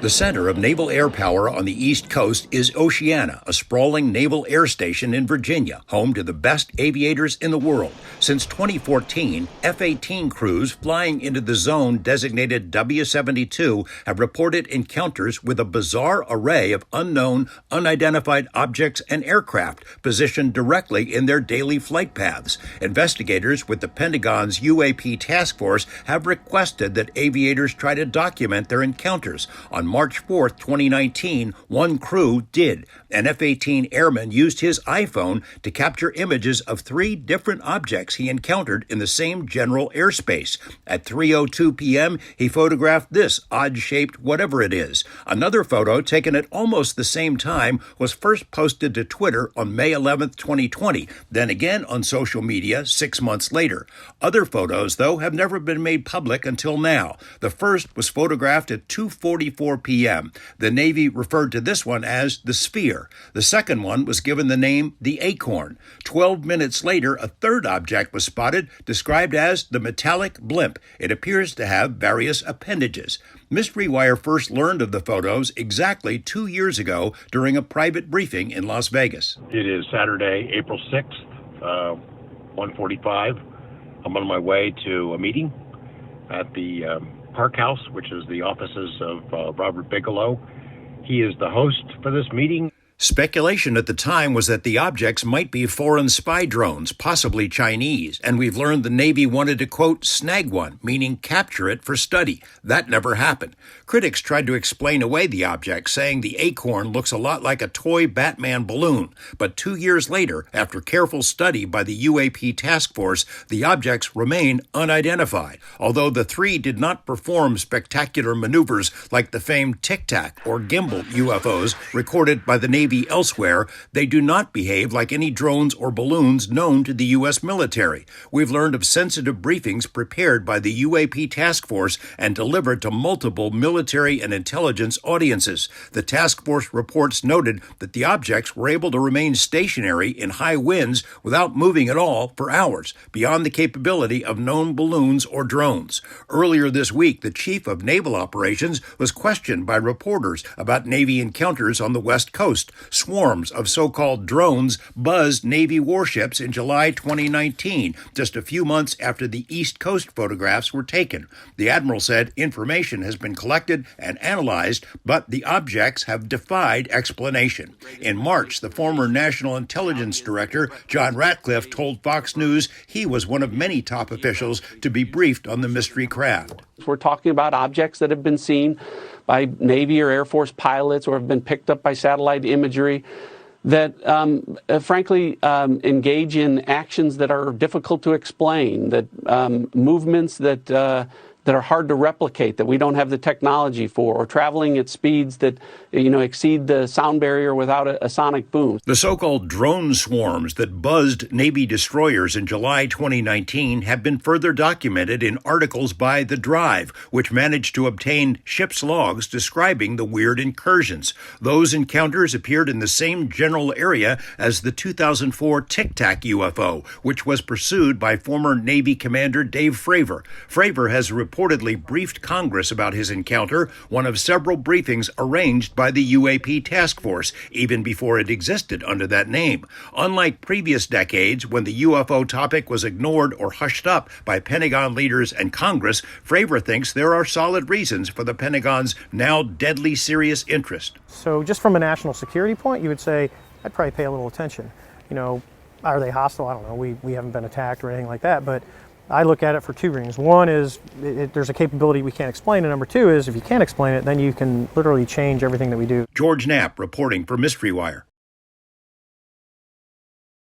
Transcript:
The center of naval air power on the East Coast is Oceana, a sprawling naval air station in Virginia, home to the best aviators in the world. Since 2014, F-18 crews flying into the zone designated W-72 have reported encounters with a bizarre array of unknown, unidentified objects and aircraft positioned directly in their daily flight paths. Investigators with the Pentagon's UAP task force have requested that aviators try to document their encounters. On March 4, 2019, one crew did. An F-18 airman used his iPhone to capture images of 3 different objects he encountered in the same general airspace. At 3:02 p.m., he photographed this odd-shaped whatever it is. Another photo taken at almost the same time was first posted to Twitter on May 11, 2020, then again on social media 6 months later. Other photos, though, have never been made public until now. The first was photographed at 2:44 p.m. The Navy referred to this one as the Sphere. The second one was given the name the Acorn. 12 minutes later, a third object was spotted, described as the metallic blimp. It appears to have various appendages. Mystery Wire first learned of the photos exactly 2 years ago during a private briefing in Las Vegas. It is Saturday, April 6th, 1:45. I'm on my way to a meeting at the Park House, which is the offices of Robert Bigelow. He is the host for this meeting. Speculation at the time was that the objects might be foreign spy drones, possibly Chinese, and we've learned the Navy wanted to, quote, snag one, meaning capture it for study. That never happened. Critics tried to explain away the object, saying the Acorn looks a lot like a toy Batman balloon. But 2 years later, after careful study by the UAP task force, the objects remain unidentified, although the 3 did not perform spectacular maneuvers like the famed Tic Tac or gimbal UFOs recorded by the Navy elsewhere. They do not behave like any drones or balloons known to the U.S. military. We've learned of sensitive briefings prepared by the UAP task force and delivered to multiple military and intelligence audiences. The task force reports noted that the objects were able to remain stationary in high winds without moving at all for hours, beyond the capability of known balloons or drones. Earlier this week, the chief of naval operations was questioned by reporters about Navy encounters on the West Coast. Swarms of so-called drones buzzed Navy warships in July 2019, just a few months after the East Coast photographs were taken. The admiral said information has been collected and analyzed, but the objects have defied explanation. In March, the former National Intelligence Director, John Ratcliffe, told Fox News he was one of many top officials to be briefed on the mystery craft. We're talking about objects that have been seen by Navy or Air Force pilots or have been picked up by satellite imagery that, frankly, engage in actions that are difficult to explain, that movements that are hard to replicate, that we don't have the technology for, or traveling at speeds that, exceed the sound barrier without a sonic boom. The so-called drone swarms that buzzed Navy destroyers in July 2019 have been further documented in articles by The Drive, which managed to obtain ship's logs describing the weird incursions. Those encounters appeared in the same general area as the 2004 Tic Tac UFO, which was pursued by former Navy Commander Dave Fravor. Fravor has reportedly briefed Congress about his encounter, one of several briefings arranged by the UAP task force, even before it existed under that name. Unlike previous decades, when the UFO topic was ignored or hushed up by Pentagon leaders and Congress, Fravor thinks there are solid reasons for the Pentagon's now deadly serious interest. So just from a national security point, you would say, I'd probably pay a little attention. Are they hostile? I don't know. We haven't been attacked or anything like that, but I look at it for 2 reasons. One is there's a capability we can't explain, and number 2 is if you can't explain it, then you can literally change everything that we do. George Knapp reporting for Mystery Wire.